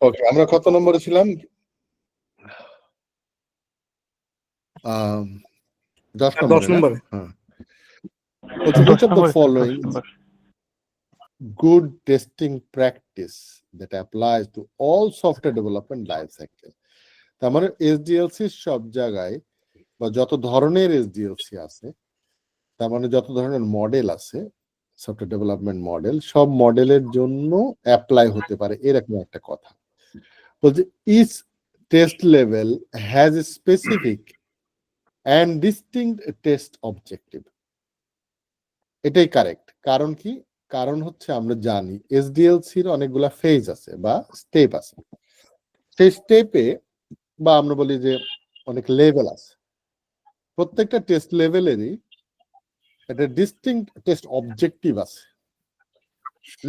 ওকে, আমরা কত নম্বরে ছিলাম? 10 নম্বরে। হ্যাঁ, which of the following good testing practice that applies to all software development life cycle? তার মানে এসডিএলসি সব জায়গায় বা যত ধরনের এসডিএলসি আছে, তার মানে যত ধরনের মডেল আছে, সফটওয়্যার ডেভেলপমেন্ট মডেল, সব মডেলের জন্য অ্যাপ্লাই হতে পারে, এরকম একটা কথা বলছে। Each test level has a specific and distinct test objective. এটাই কারেক্ট। কারণ কি? কারণ হচ্ছে আমরা জানি এসডিএলসির অনেকগুলা ফেজ আছে বা স্টেপ আছে। সেই স্টেপে বা আমরা বলি যে অনেক লেভেল আছে। প্রত্যেকটা টেস্ট লেভেলেরই একটা ডিস্টিংক্ট টেস্ট অবজেক্টিভ আছে,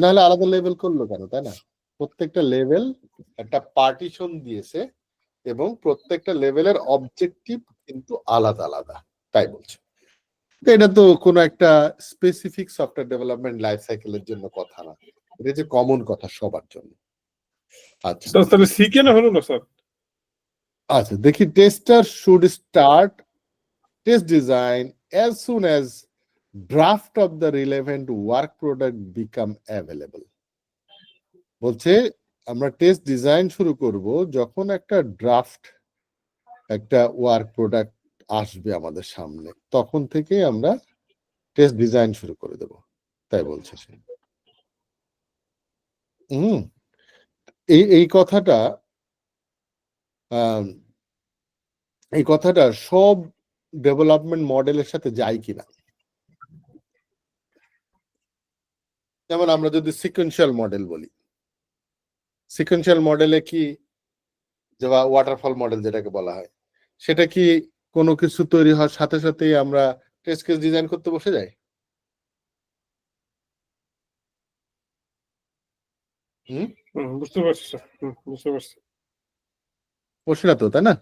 নাহলে আলাদা লেভেল করলো কেন, তাই না? প্রত্যেকটা লেভেল একটা পার্টিশন দিয়েছে এবং প্রত্যেকটা লেভেলের অবজেক্টিভ কিন্তু আলাদা আলাদা, তাই বলছে। এটা তো কোনো একটা স্পেসিফিক সফটওয়্যার ডেভেলপমেন্ট লাইফ সাইকেলের জন্য কথা না, এটা যে কমন কথা সবার জন্য। আচ্ছা তাহলে সি কেন হলো না স্যার? আচ্ছা দেখি, tester should start test design as soon as draft of the relevant work product become available। বলছে আমরা টেস্ট ডিজাইন শুরু করব যখন একটা ড্রাফট, একটা ওয়ার্ক প্রোডাক্ট আসবে আমাদের সামনে, তখন থেকে আমরা টেস্ট ডিজাইন শুরু করে দেব, তাই বলছে সে। এই কথাটা সব ডেভেলপমেন্ট মডেলের সাথে যায় কিনা। যেমন আমরা যদি সিকোয়েন্সিয়াল মডেল বলি, সিকোয়েন্সিয়াল মডেলে কি, যে ওয়াটারফল মডেল যেটাকে বলা হয়, সেটা কি কোনো কিছু তৈরি হওয়ার সাথে সাথেই আমরা টেস্ট কেস ডিজাইন করতে বসে যাই? বুঝতে পারছি স্যার, বুঝতে পারছি। বসে না তো, তাই না?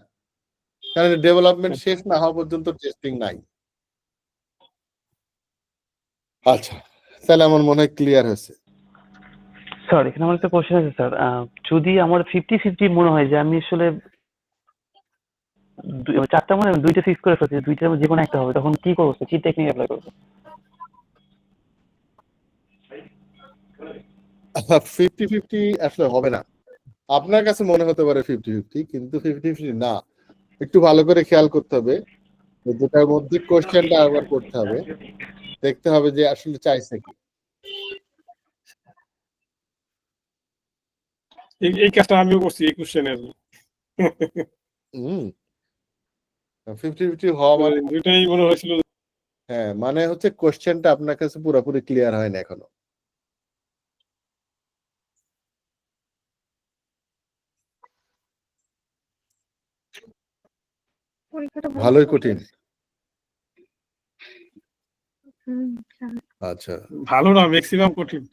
কারণ ডেভেলপমেন্ট শেষ না হওয়া পর্যন্ত টেস্টিং নাই। আচ্ছা, তাহলে আমার মনে হয় ক্লিয়ার হয়েছে। স্যার এখানে আমার একটা কোশ্চেন আছে স্যার, যদি আমার 50-50 মনে হয় যে আমি আসলে চারটা মনে দুইটা ফিক্স করে ফেলছি, দুইটার যে কোনো একটা হবে, তখন কি করবো, কি টেকনিক অ্যাপ্লাই করবো? 50-50 আসলে হবে না। আপনার কাছে মনে হতে পারে 50-50, কিন্তু 50-50 না। একটু ভালো করে খেয়াল করতে হবে, যেটার মধ্যে কোশ্চেনটা আবার করতে হবে, দেখতে হবে যে আসলে চাইছে কি। এই কাজটা আমিও করছি এই কোশ্চেনের। 50-50 হওয়া মানে দুইটাই মনে হয়েছিল। হ্যাঁ, মানে হচ্ছে কোশ্চেনটা আপনার কাছে পুরোপুরি ক্লিয়ার হয় না এখনো। ভালোই কঠিন। আচ্ছা, ভালো না, ম্যাক্সিমাম কঠিন।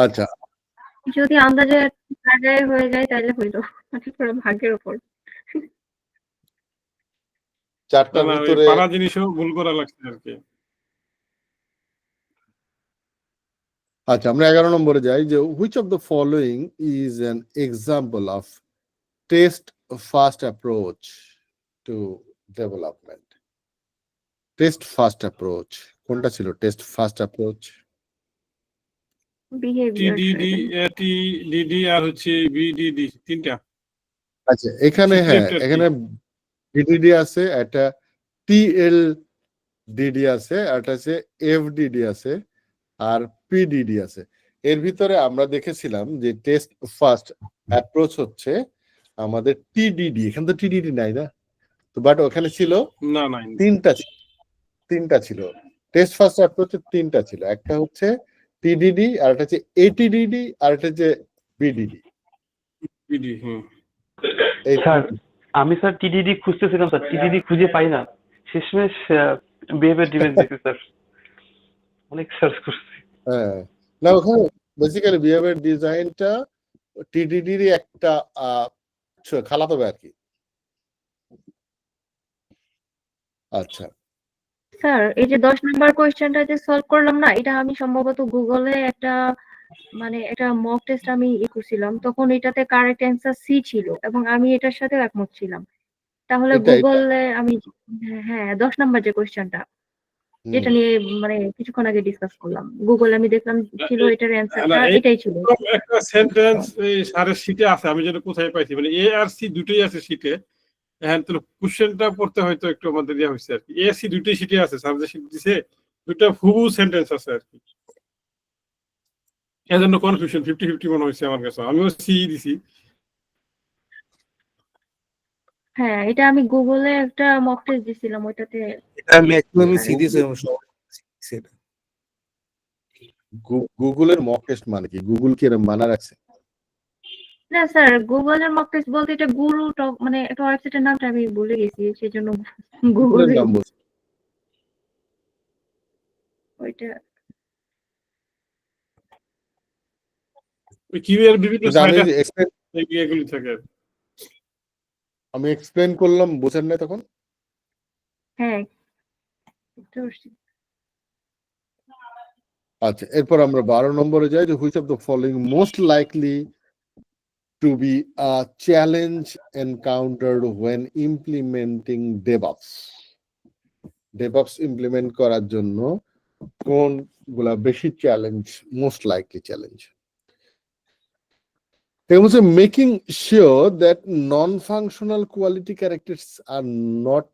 আচ্ছা, যদি আন্দাজে জায়গায় হয়ে যায় তাহলে হইলো, পুরো ভাগ্যের উপর। চারটার ভিতরে পারা জিনিসও ভুল করা লাগছে আর কি। আচ্ছা, আমরা 11 নম্বরে যাই, যে which of the following is an example of test first approach to development? Test first approach কোনটা ছিল? টেস্ট ফার্স্ট অ্যাপ্রোচ টিডিডি আর হচ্ছে বিডিডি, তিনটা। আচ্ছা, এখানে হ্যাঁ, এখানে ডিডিডি আছে, একটা টিএলডিডি আছে, আর একটা আছে এফডিডি আছে, আর পিডিডি আছে। এর ভিতরে আমরা দেখেছিলাম যে টেস্ট ফার্স্ট অ্যাপ্রোচ হচ্ছে আমাদের টিডিডি। এখানে তো টিডিডি নাই না, তো বাট ওখানে ছিল না নাই, তিনটা ছিল। টেস্ট ফার্স্ট অ্যাপ্রোচে তিনটা ছিল, একটা হচ্ছে টিডিডি, আর একটা হচ্ছে এটিডিডি, আর একটা হচ্ছে বিডিডি। স্যার আমি স্যার টিডিডি খুঁজতেছিলাম স্যার, টিডিডি খুঁজে পাই না, শেষমেশ বিহেভিয়ার ডিজাইন দেখছি স্যার, অনেক সার্চ করছি। হ্যাঁ, না ওখানে বেসিক্যালি বিহেভিয়ার ডিজাইনটা টিডিডির একটা খালাতো ভাই আর কি। আচ্ছা স্যার এই যে 10 নাম্বার কোয়েশ্চেনটা যে সলভ করলাম না, এটা আমি সম্ভবত গুগলে একটা মানে এটা মক টেস্ট আমি করছিলাম, তখন এটাতে কারেক্ট অ্যান্সার সি ছিল এবং আমি এটার সাথে একমত ছিলাম। তাহলে এটা গুগলে আমি, হ্যাঁ 10 নাম্বার যে কোয়েশ্চেনটা যেটা নিয়ে মানে কিছুক্ষণ আগে ডিসকাস করলাম, গুগলে আমি দেখলাম ছিল এটার অ্যান্সারটা এটাই ছিল। একটা সেন্টেন্স এই সারের শীটে আছে, আমি যেন কোথায় পাইছি, মানে এ আর সি দুটোই আছে শীটে। হ্যাঁ, তো কোশ্চেনটা পড়তে হয়তো একটু আমাদের ইয়ে হয়েছে আর কি। এ আর সি দুটোই শীটে আছে, স্যার যে শীট দিছে দুটো হুবহু সেন্টেন্স আছে আর কি। এজন্য কনফিউশন 50-50 মনে হয়েছে আমার কাছে। আমিও সি দিছি। হ্যাঁ এটা আমি গুগলে একটা মক টেস্ট দিছিলাম, ওইটাতে এটা ম্যাক্সিমাম সিরিজ সেটা গুগলের মক টেস্ট মানে কি? গুগল কি এরকম মানা রাখছে? না স্যার, গুগলের মক টেস্ট বলতে এটা গুরু টক মানে একটা ওয়েবসাইটের নামটা আমি ভুলে গেছি, সেজন্য গুগল গুগলের নাম বলছে। ওইটা। ওই কিউ এর বিভিন্ন কিন্তু আমি সাইট explain- এগুলি থাকে। আমি এক্সপ্লেন করলাম, বুঝেন না তখন? হ্যাঁ বুঝতে পারছি। আচ্ছা, এরপর আমরা 12 নম্বরে যাই, যে which of the following most likely to be a challenge encountered when implementing DevOps? DevOps implement করার জন্য কোনগুলা বেশি challenge, most likely challenge? There was a making sure that non-functional quality characters are not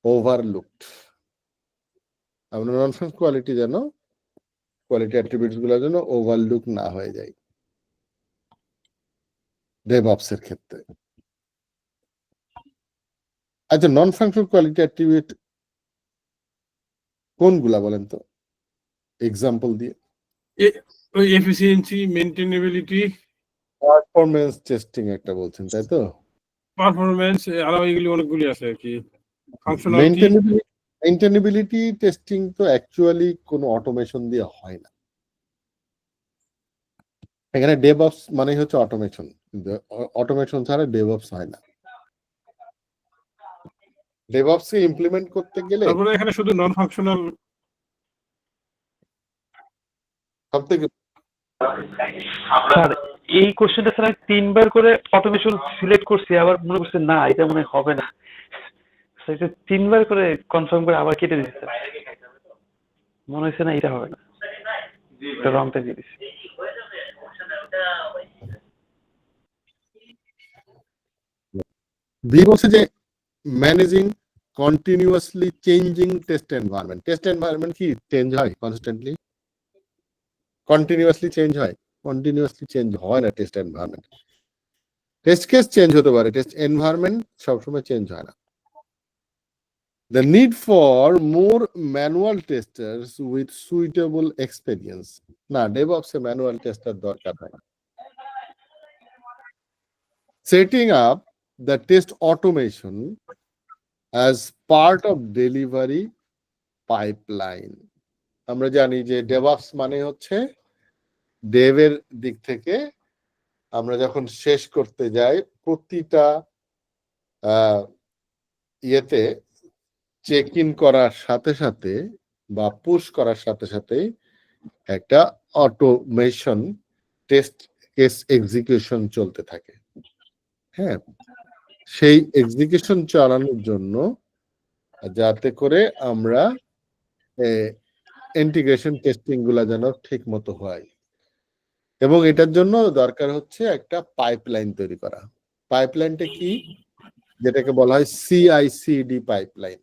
overlooked. আমরা নন-ফাংশনাল quality যেন, quality attributes গুলো যেন overlook না হয়ে যায় ডেভঅপস এর ক্ষেত্রে। আচ্ছা, নন ফাংশনাল কোয়ালিটি অ্যাট্রিবিউট কোনগুলা বলেন তো এক্সাম্পল দিয়ে? ওই এফিসিয়েন্সি, মেইনটেনেবিলিটি, পারফরম্যান্স টেস্টিং একটা বলছেন, তাই তো? পারফরম্যান্স, আরো এগুলি অনেকগুলি আছে আর কি। ফাংশনালিটি, মেইনটেনেবিলিটি টেস্টিং তো অ্যাকচুয়ালি কোনো অটোমেশন দিয়ে হয় না। এখানে ডেভঅপস মানে হচ্ছে অটোমেশন, অটোমেশন ছাড়া ডেভঅপস হয় না। ডেভঅপস কে ইমপ্লিমেন্ট করতে গেলে তারপরে এখানে শুধু নন ফাংশনাল সবথেকে স্যার এই কোশ্চেনটা স্যার আমি 3বার করে অটোমেশন সিলেক্ট করছি, আবার মনে করছি না এটা মনে হয় হবে না, স্যার এটা 3বার করে কনফার্ম করে আবার কেটে দিচ্ছি স্যার, মনে হচ্ছে না এটা হবে না, এটা রংটা দিয়ে দিচ্ছি। বি বলছে যে managing continuously changing test environment. Test environment কি চেঞ্জ হয় কনস্ট্যান্টলি? কন্টিনিউয়াসলি চেঞ্জ হয়? কন্টিনিউয়াসলি চেঞ্জ হয় না test environment. Test case change হতে পারে, টেস্ট এনভায়রনমেন্ট সবসময় চেঞ্জ হয় না। The need for more manual testers with suitable experience. না, DevOps এ manual tester দরকার হয় না। Setting up the test automation as part of delivery pipeline. আমরা জানি যে DevOps মানে হচ্ছে ডেভের দিক থেকে আমরা যখন শেষ করতে যাই প্রতিটা ইয়েতে চেক ইন করার সাথে সাথে বা পুশ করার সাথে সাথে একটা অটোমেশন টেস্ট কেস এক্সিকিউশন চলতে থাকে। হ্যাঁ, সেই এক্সিকিউশন চালানোর জন্য যাতে করে আমরা ইন্টিগ্রেশন টেস্টিং গুলা যেন ঠিক মতো হয়, এবং এটার জন্য দরকার হচ্ছে একটা পাইপলাইন তৈরি করা। পাইপলাইনটা কি? যেটাকে বলা হয় CI/CD পাইপলাইন,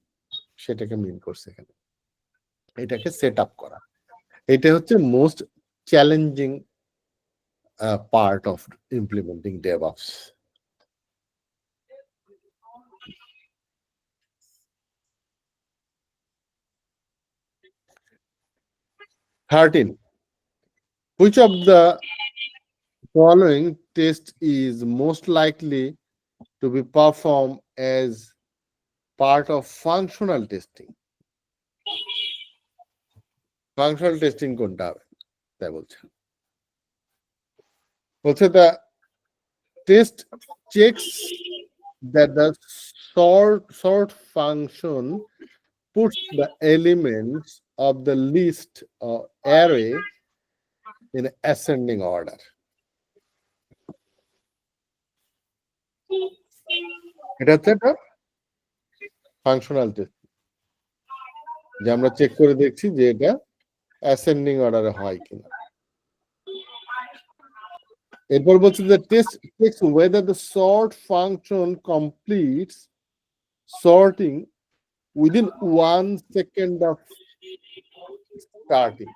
সেটাকে মিন করছে এখানে। এটাকে সেট আপ করা, এটা হচ্ছে most challenging part of implementing DevOps. Thirteen. Which of the following test is most likely to be performed as part of functional testing? Functional testing কোনটা হবে তাই বলছে? বলছে the test checks that the sort function puts the elements of the list or array in ascending order. এটা হচ্ছে একটা functional test, যে আমরা চেক করে দেখছি যে এটা অ্যাসেন্ডিং অর্ডারে হয় কিনা। এরপর বলছে যে test checks whether the sort function completes sorting within 1 second of starting.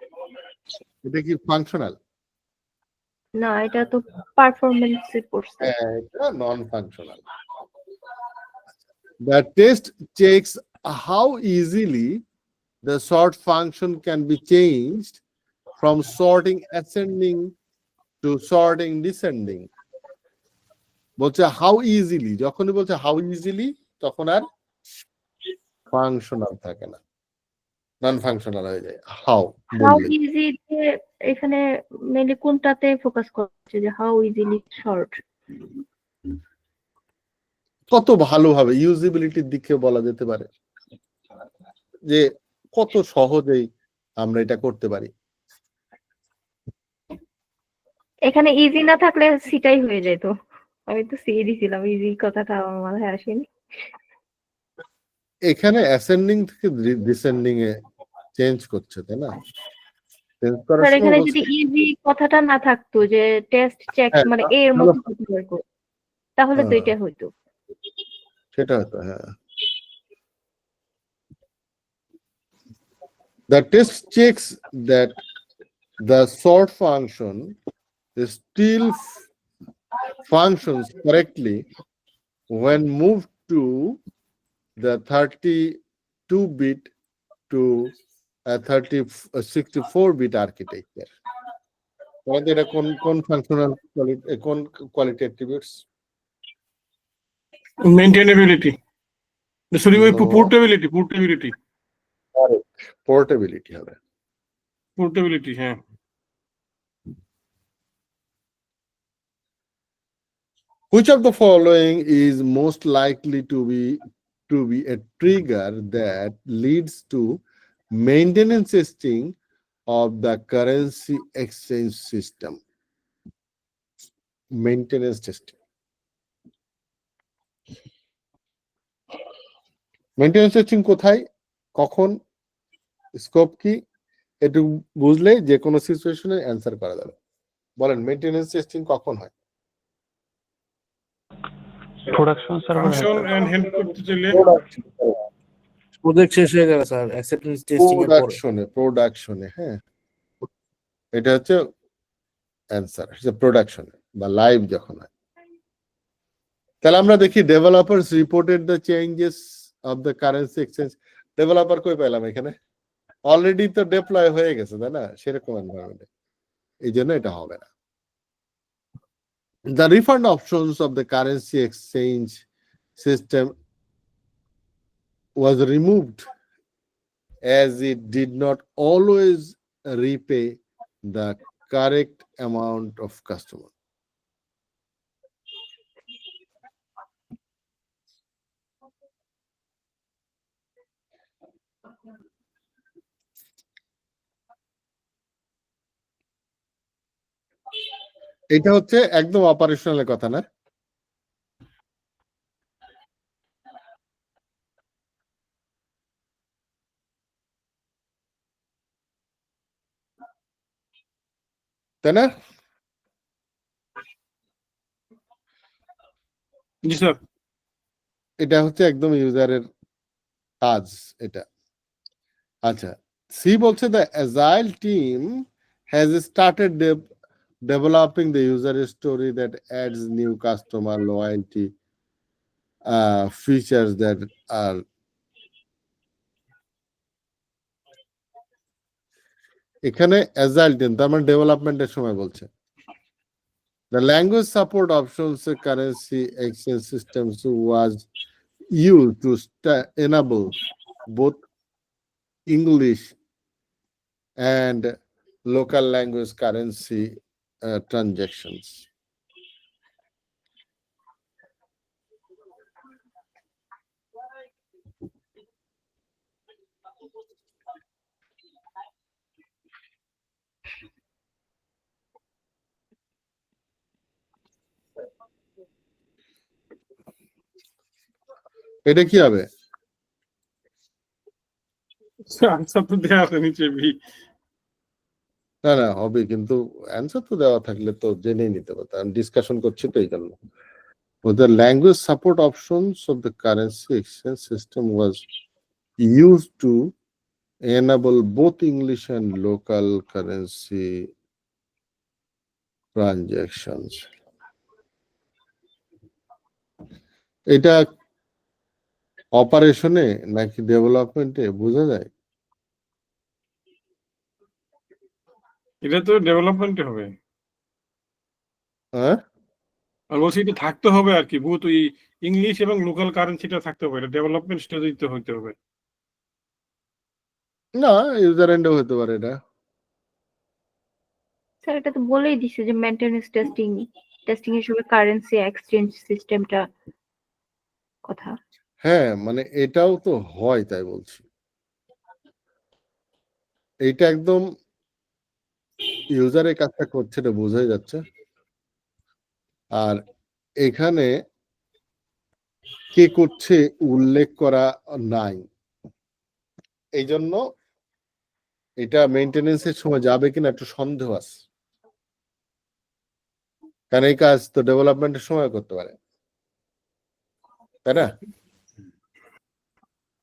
এটা কি ফাংশনাল? না, এটা তো পারফরমেন্সে পড়ছে। এটা non functional. The test checks how easily the sort function can be changed from sorting ascending to sorting descending. বলছে how easily, যখনই বলছে হাউ ইজিলি তখন আর ফাংশনাল থাকে না, নন ফাংশনাল হয়ে যায়। হাউ হাউ বললে ইজি যে এখানে মেনলি কোনটাতে ফোকাস করছে, যে হাউ ইজিলি শর্ট? কত ভালোভাবে ইউজিবিলিটির দিকে বলা যেতে পারে যে কত সহজেই আমরা এটা করতে পারি। এখানে ইজি না থাকলে সিটাই হয়ে যেত। আমি তো সি দিছিলাম, ইজি কথাটা আমার মাথায় আসেনি। এখানে অ্যাসেন্ডিং থেকে ডিসেন্ডিং এ চেঞ্জ করছে, তাই না? চেঞ্জ করার স্যার সময় এখানে বলছে যদি ইজি কথাটা না থাকতো, যে টেস্ট চেক হ্যাঁ, মানে এর মতো কিছু এরকম, তাহলে তো হ্যাঁ, এটা হইতো। সেটা হতো, হ্যাঁ। The test checks that the sort function still functions correctly when moved to the 32-bit to a 64-bit architecture. তোমাদের এটা কোন ফাংশনাল কোন কোয়ালিটি অ্যাট্রিবিউটস? মেইনটেনেবিলিটি, সরি ওই No. পোর্টেবিলিটি পোর্টেবিলিটি হবে। হ্যাঁ। Which of the following is most likely to be a trigger that leads to maintenance testing of the currency exchange system? Maintenance testing. Maintenance testing কোথায়, কখন, scope কি, একটু বুঝলে যে কোনো সিচুয়েশনে অ্যান্সার করা যাবে। বলেন মেইনটেনেন্স টেস্টিং কখন হয়? Production server function and help করতে চাইলে প্রজেক্ট শেষ হয়ে গেল স্যার, অ্যাকসেপ্টেন্স টেস্টিং এর পরে। প্রোডাকশনে, হ্যাঁ, এটা হচ্ছে অ্যান্সার, প্রোডাকশনে বা লাইভ যখন হয়। তাহলে আমরা দেখি developers reported the changes of the currency exchange. Developer কই পেলাম এখানে? অলরেডি তো ডেপ্লয় হয়ে গেছে, তাই না? সেরকম এনভায়রনমেন্টে এই জন্য এটা হবে না। The refund options of the currency exchange system was removed as it did not always repay the correct amount of customer. এটা হচ্ছে একদম অপারেশনাল কথা না? তাই না? জি স্যার। এটা হচ্ছে একদম ইউজারের কাজ এটা। আচ্ছা, সি বলছে the agile team has started developing the user story that adds new customer loyalty features that are এখানে agile team তার মানে ডেভেলপমেন্টের সময় বলছে। The language support options currency exchange systems was used to enable both English and local language currency transactions. এটা কি হবে? Answer তো দেওয়া আছে নিচে বি। না না হবে, কিন্তু অ্যান্সার তো দেওয়া থাকলে তো জেনেই নিতে পারতাম। আমি ডিসকাশন করছি তো এই জন্য। The language support options of the currency exchange system was used to enable both English and local currency transactions. এটা অপারেশনে নাকি ডেভেলপমেন্টে বোঝা যায়? এটা তো ডেভেলপমেন্টে হবে। হ্যাঁ, আর বলছি এটা থাকতে হবে আর কি, বহুত ওই ইংলিশ এবং লোকাল কারেন্সিটা থাকতে হবে, এটা ডেভেলপমেন্ট স্টেজে হইতে হবে। না ইউজার এন্ডও হতে পারে এটা। স্যার এটা তো বলেই দিছে যে মেইনটেনেন্স টেস্টিং এর সময় কারেন্সি এক্সচেঞ্জ সিস্টেমটা কথা। হ্যাঁ মানে এটাও তো হয়, তাই বলছি। এইটা একদম ইউজারের কাজটা করছে, এটা বোঝাই যাচ্ছে। আর এখানে কে করছে উল্লেখ করা নাই, এই জন্য এটা মেইনটেনেন্সের সময় যাবে কিনা একটু সন্দেহ আছে, কারণ এই কাজ তো ডেভেলপমেন্টের সময় করতে পারে, তাই না?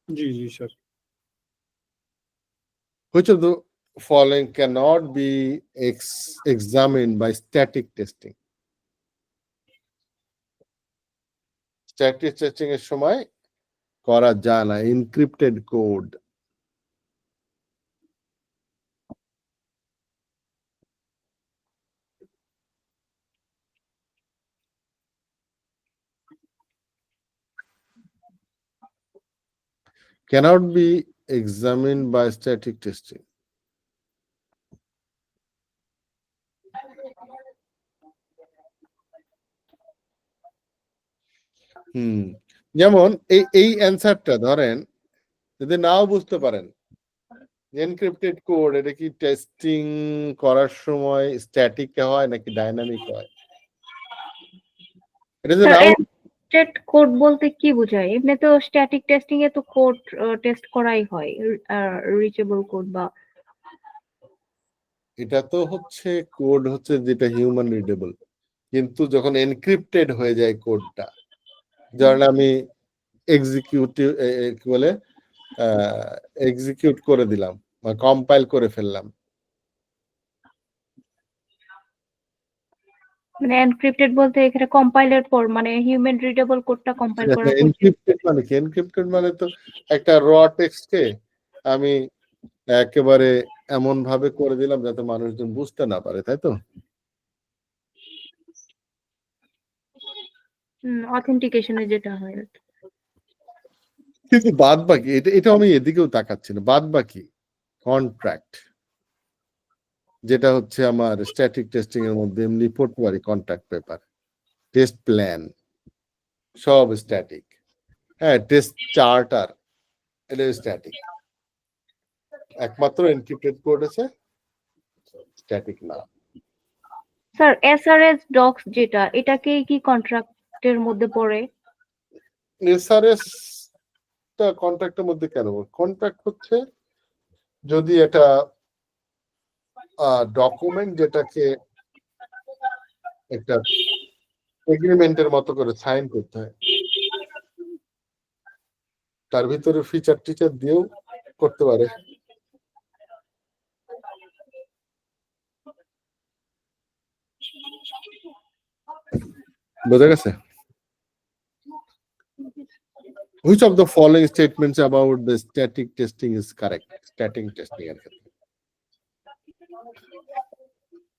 জি জি sir. Which of the following cannot be examined by static testing? Static testing এর সময় করা যায় না encrypted code. Cannot be examined by static testing. যেমন এই অ্যান্সারটা ধরেন যদি নাও বুঝতে পারেন, এনক্রিপ্টেড কোড এটা কি টেস্টিং করার সময় স্ট্যাটিক হয় নাকি ডাইনামিক হয়, এটা যে নাও এনক্রিপ্টেড কোড বলতে কি বোঝায়? এমনি তো স্ট্যাটিক টেস্টিং এ তো কোড টেস্ট করাই হয়, রিচেবল কোড বা এটা তো হচ্ছে কোড হচ্ছে যেটা হিউম্যান রিডেবল, কিন্তু যখন এনক্রিপ্টেড হয়ে যায় কোডটা, ধরেন আমি এক্সিকিউটিভ কি বলে এক্সিকিউট করে দিলাম বা কম্পাইল করে ফেললাম, মানে এনক্রিপ্টেড বলতে এখানে কম্পাইলের পর মানে হিউম্যান রিডেবল কোডটা কম্পাইল করার পর এনক্রিপ্টেড মানে কি? এনক্রিপ্টেড মানে তো একটা র টেক্সটকে আমি একেবারে এমন ভাবে করে দিলাম যাতে মানুষজন বুঝতে না পারে, তাই তো? অথেন্টিকেশনে যেটা হয় আর কি। কিন্তু বাদ বাকি এটা আমি এদিকেও তাকাচ্ছি না, বাদ বাকি কন্ট্রাক্ট যেটা হচ্ছে আমার স্ট্যাটিক টেস্টিং এর মধ্যে এমনি পড়তে পারি, কন্ট্রাক্ট পেপার, টেস্ট প্ল্যান, সব স্ট্যাটিক। হ্যাঁ, টেস্ট চার্টার এটা স্ট্যাটিক, একমাত্র এনক্রিপ্টেড কোড আছে স্ট্যাটিক না। স্যার এসআরএস ডক্স যেটা, এটাকে কি কন্ট্রাক্টের মধ্যে পড়ে? এসআরএস টা কন্ট্রাক্টের মধ্যে কেন? কন্ট্রাক্ট হচ্ছে যদি এটা ডকুমেন্ট যেটাকে একটা এগ্রিমেন্টের মতো করে সাইন করতে হয়, তার ভিতরে ফিচার টিচার দিয়েও করতে পারে। বোঝা গেছে? Which of the following statements about the static testing is correct? Static testing এর ক্ষেত্রে,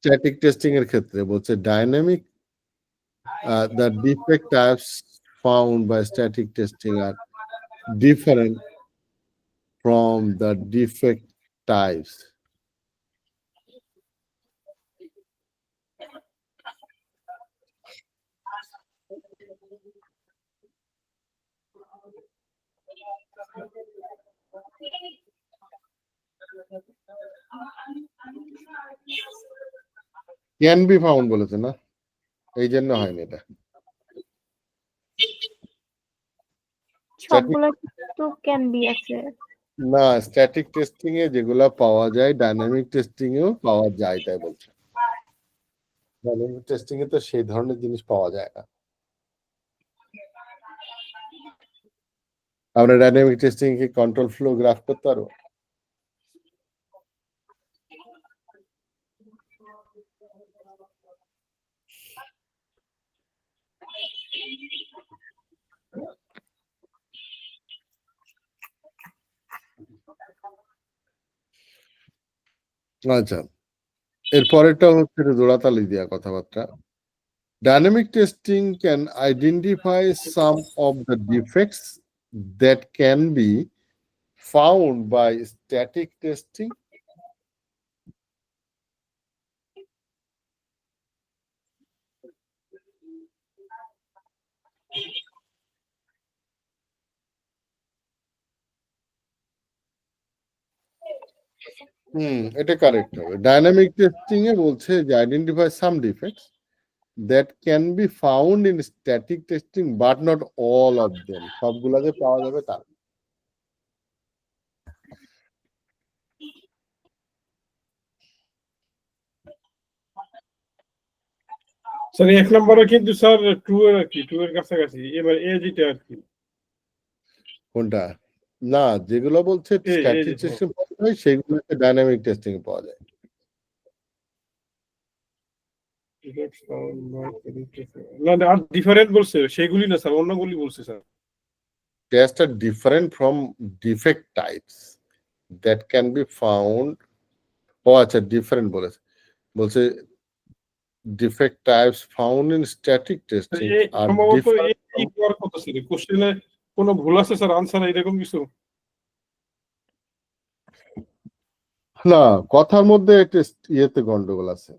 static testing এর ক্ষেত্রে বলছে dynamic the defect types found by static testing are different from the defect types. Can be found বলেছে না, এই জন্য হয়নি এটা। সবগুলো তো ক্যান বি আছে। না, স্ট্যাটিক টেস্টিং এ যেগুলা পাওয়া যায় ডাইনামিক টেস্টিং এও পাওয়া যায়, তাই বলছে। ডাইনামিক টেস্টিং এ তো সেই ধরনের জিনিস পাওয়া যায় না। আমরা ডাইনামিক টেস্টিং কি কন্ট্রোল ফ্লো গ্রাফ করতে পারবো? আচ্ছা, এরপরেরটা হচ্ছে জোড়াতালি দেওয়া কথাবার্তা। Dynamic testing can identify some of the defects that can be found by static testing. এটা কারেক্ট হবে। ডাইনামিক টেস্টিং এ বলছে যে identify some defects that can be found in static testing but not all of them. সবগুলা যে পাওয়া যাবে তা না। স্যার 1 নম্বরে কিন্তু স্যার 2 এর আর কি 2 এর কাছাকাছি, এবার এ যেটা আর কি কোনটা? না, যেগুলো বলছে স্ট্যাটিক টেস্টিং পাওয়া যায় সেগুলোকে ডাইনামিক টেস্টিং এ পাওয়া যায়। না আর ডিফারেন্ট বলছে, সেগুলি না স্যার, অন্যগুলি বলছে sir. Tests are different from defect types that can be found. ও আচ্ছা, ডিফারেন্ট বলেছে। বলছে defect types found in static testing are সম্ভবত different এই from- করার কথা ছিল, কোশ্চেনে কোনো ভুল আছে স্যার, আনসার এরকম কিছু? না, কথার মধ্যে একটা ইয়েতে গন্ডগোল আছে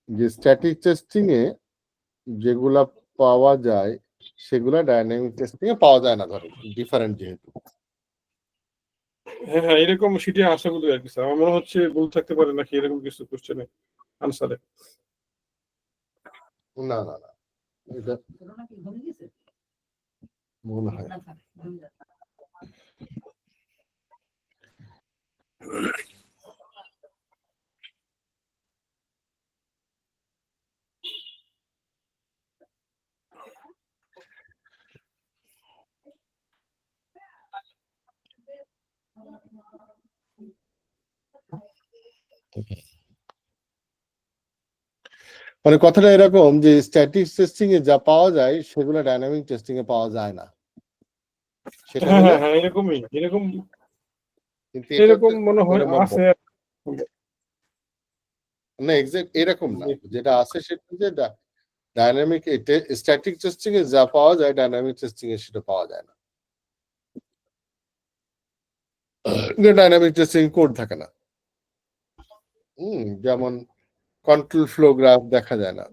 যে স্ট্যাটিক টেস্টিং এ যেগুলা পাওয়া যায় সেগুলা ডাইনামিক টেস্টিং এ পাওয়া যায় না, ধরো ডিফারেন্ট যেহেতু। হ্যাঁ হ্যাঁ, এরকম সেটা আশা করি আর কি স্যার। আমার মনে হচ্ছে ভুল থাকতে পারে নাকি এরকম কিছু কোশ্চেনে আনসারে। না না না, এটা মনে হয়। মানে কথাটা এরকম যে স্ট্যাটিক টেস্টিং এ যা পাওয়া যায় সেগুলো ডাইনামিক টেস্টিং এ পাওয়া যায় না। সেটা হ্যাঁ হলো হ্যাঁ হ্যাঁ, এরকমই এরকম কিন্তু এটা এরকম হচ্ছে মনে হয় মানে আছে। না, এক্সাক্ট এরকম না। যেটা আছে সেটা হচ্ছে ডাইনামিক স্ট্যাটিক টেস্টিং এ যা পাওয়া যায় ডাইনামিক টেস্টিং এ সেটা পাওয়া যায় না। ডাইনামিক টেস্টিং কোড থাকে না। যেমন কন্ট্রোল ফ্লো গ্রাফ দেখা যায় না।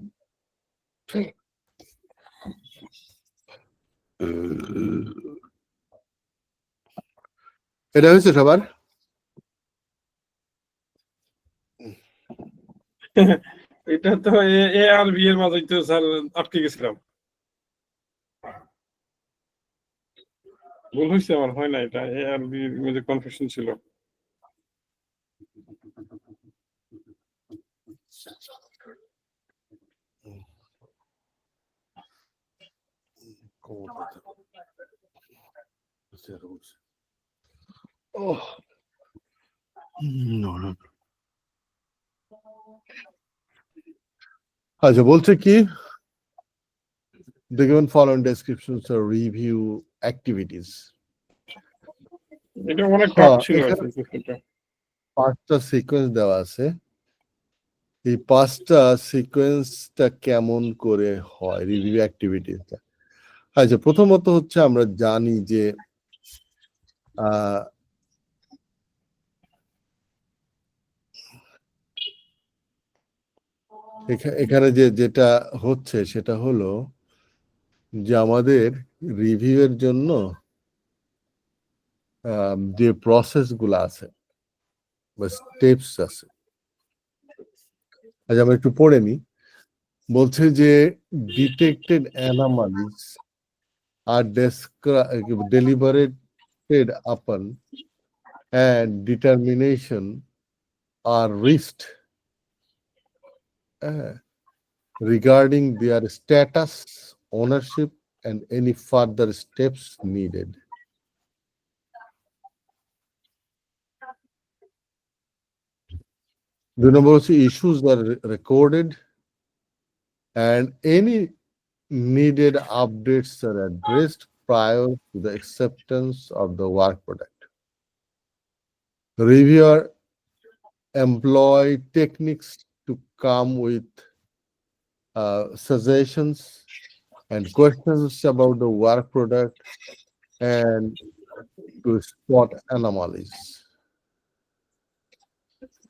এটা হয়েছে সবার? এটা তো এ আর বি এর মাঝে তো স্যার আটকে গেছিলাম। ভুল হয়েছে আমার, হয় না, এটা এ আর বি এর মধ্যে কনফিউশন ছিল। আচ্ছা, বলছে কি the given following descriptions are review activities. এটা অনেক টাফ ছিল এখানে আসলে কোশ্চেনটা। 5টা সিকোয়েন্স দেওয়া আছে। এই 5টা সিকোয়েন্সটা কেমন করে হয় রিভিউ অ্যাক্টিভিটিসটা? আচ্ছা, প্রথমত হচ্ছে আমরা জানি যে এখানে যেটা হচ্ছে সেটা হলো যে আমাদের রিভিউ এর জন্য যে প্রসেস গুলো আছে বা স্টেপস আছে, আচ্ছা আমরা একটু পড়ে নিই। বলছে যে detected anomalies are deliberated upon and determination are reached regarding their status, ownership, and any further steps needed. The number of issues are recorded and any needed updates are addressed prior to the acceptance of the work product. The reviewer employ techniques to come with suggestions and questions about the work product and to spot anomalies.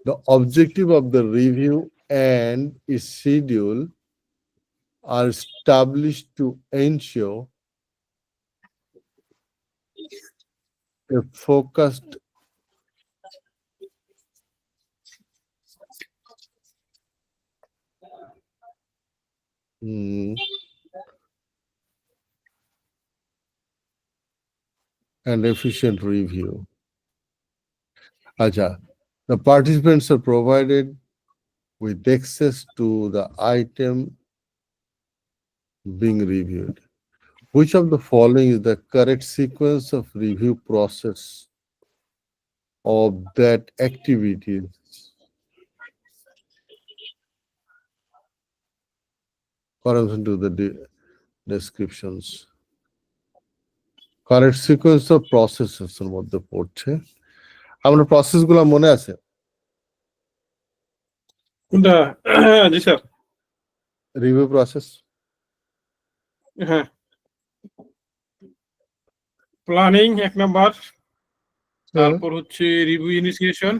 The objective of the review and its schedule are established to ensure a focused and efficient review. Acha, the participants are provided with access to the item being reviewed. Which of the following is the correct sequence of review process of that activities? Correspond to the descriptions. Correct sequence of processes এর মধ্যে পড়ছে। আমরা process গুলো মনে আছে? কোনটা? জি sir. Review process. হ্যাঁ। প্ল্যানিং 1 নাম্বার, তারপর হচ্ছে review initiation,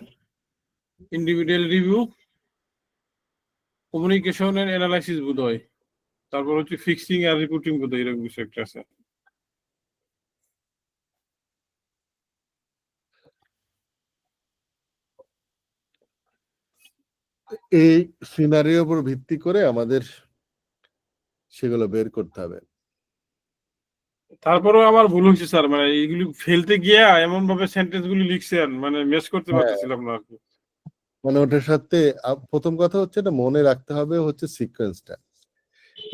individual review, communication and analysis বোধহয়, তারপর হচ্ছে ফিক্সিং আর রিপোর্টিং বোধহয় এরকম কিছু একটা আছে। এই সিনারিওর উপর ভিত্তি করে আমাদের সেগুলো বের করতে হবে। তারপরেও আমার ভুল হয়েছে স্যার, মানে এইগুলি ফেলতে গিয়ে এমন ভাবে সেন্টেন্স গুলি লিখছেন, মানে ম্যাচ করতে পারতেছিলাম না আর কি। মানে ওটার সাথে প্রথম কথা হচ্ছে এটা মনে রাখতে হবে হচ্ছে সিকোয়েন্সটা,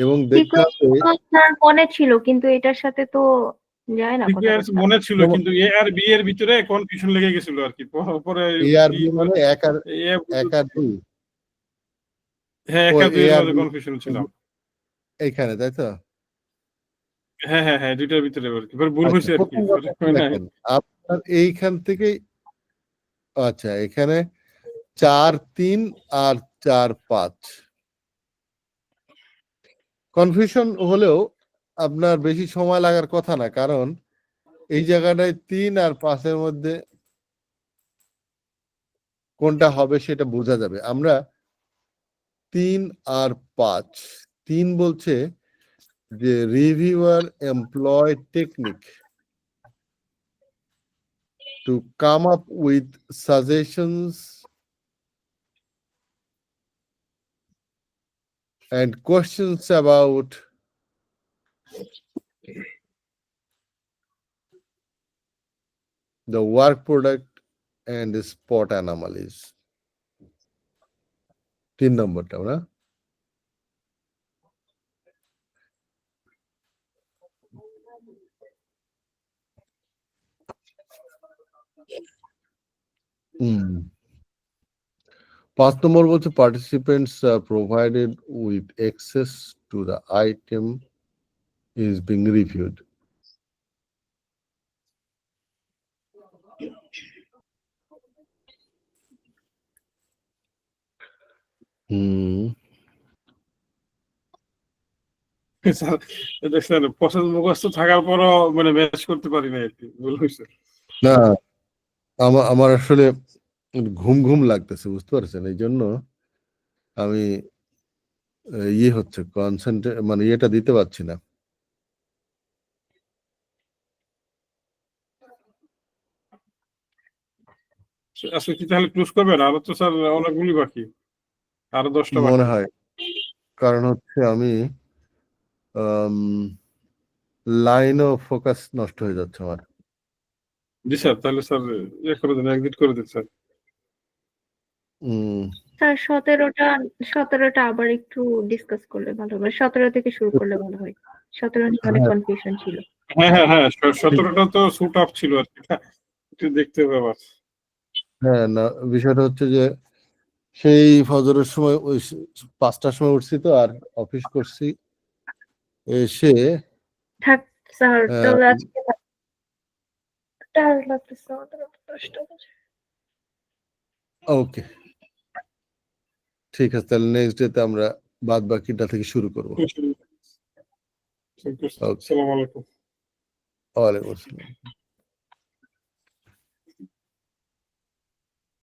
এবং দেখতে হবে মনে ছিল কিন্তু এটার সাথে তো যায় না। সিকোয়েন্স মনে ছিল কিন্তু এ আর বি এর ভিতরে কনফিউশন লেগে গেছিল আর কি। পরে এ আর বি মানে এক আর দুই। হ্যাঁ, এক আর দুই এর মধ্যে কনফিউশন ছিল এইখানে, তাই তো? হ্যাঁ হ্যাঁ হ্যাঁ, দুইটার ভিতরে আর কি ভুল হয়েছে আর কি। আপনার এইখান থেকে আচ্ছা, এখানে 4-3 আর 4-5 কনফিউশন হলেও আপনার বেশি সময় লাগার কথা না, কারণ এই জায়গাটায় 3 আর 5 এর মধ্যে কোনটা হবে সেটা বোঝা যাবে। আমরা 3 আর 5, 3 বলছে যে reviewer employ technique to come up with suggestions and questions about the work product and the spot anomalies. 3 নম্বরটা না? Pass number was participants are provided with access to the item is being reviewed. দেখছেন process মুখস্থ থাকার পরও মানে match করতে পারি না আর কি, ভুল হয়েছে। না, আমার আসলে ঘুম ঘুম লাগতেছে, বুঝতে পারছেন? এই জন্য আমি হচ্ছে কনসেন্ট্রেট মানে এটা দিতে পারছি না। আজকে কি তাহলে ক্লোজ করবেন? আরো তো স্যার অনেকগুলি বাকি, আরো 10টা মনে বাকি। হয়, কারণ হচ্ছে আমি লাইন ও ফোকাস নষ্ট হয়ে যাচ্ছে আমার। জি স্যার, তাহলে স্যার ইয়ে করে দেন, এক্সিট করে দিন স্যার। স্যার 17টা আবার একটু ডিসকাস করলে ভালো হবে, 17 থেকে শুরু করলে ভালো হয়। 17 নিয়ে অনেক হ্যাঁ। কনফিউশন ছিল। হ্যাঁ 17টা তো শুট আপ ছিল আর কি, একটু দেখতে হবে আবার। হ্যাঁ, না বিষয়টা হচ্ছে যে সেই ফজরের সময় ওই 5টার সময় উঠছি তো, আর অফিস করছি, এসে থাক স্যার, আহ, তাহলে আজকে টায়ার্ড লাগতেছে আমাদের, 10টা বাজে। ওকে, ঠিক আছে, তাহলে নেক্সট ডেতে আমরা বাদ বাকিটা থেকে শুরু করবো। আসসালামু আলাইকুম। ওয়ালাইকুম আসসালাম।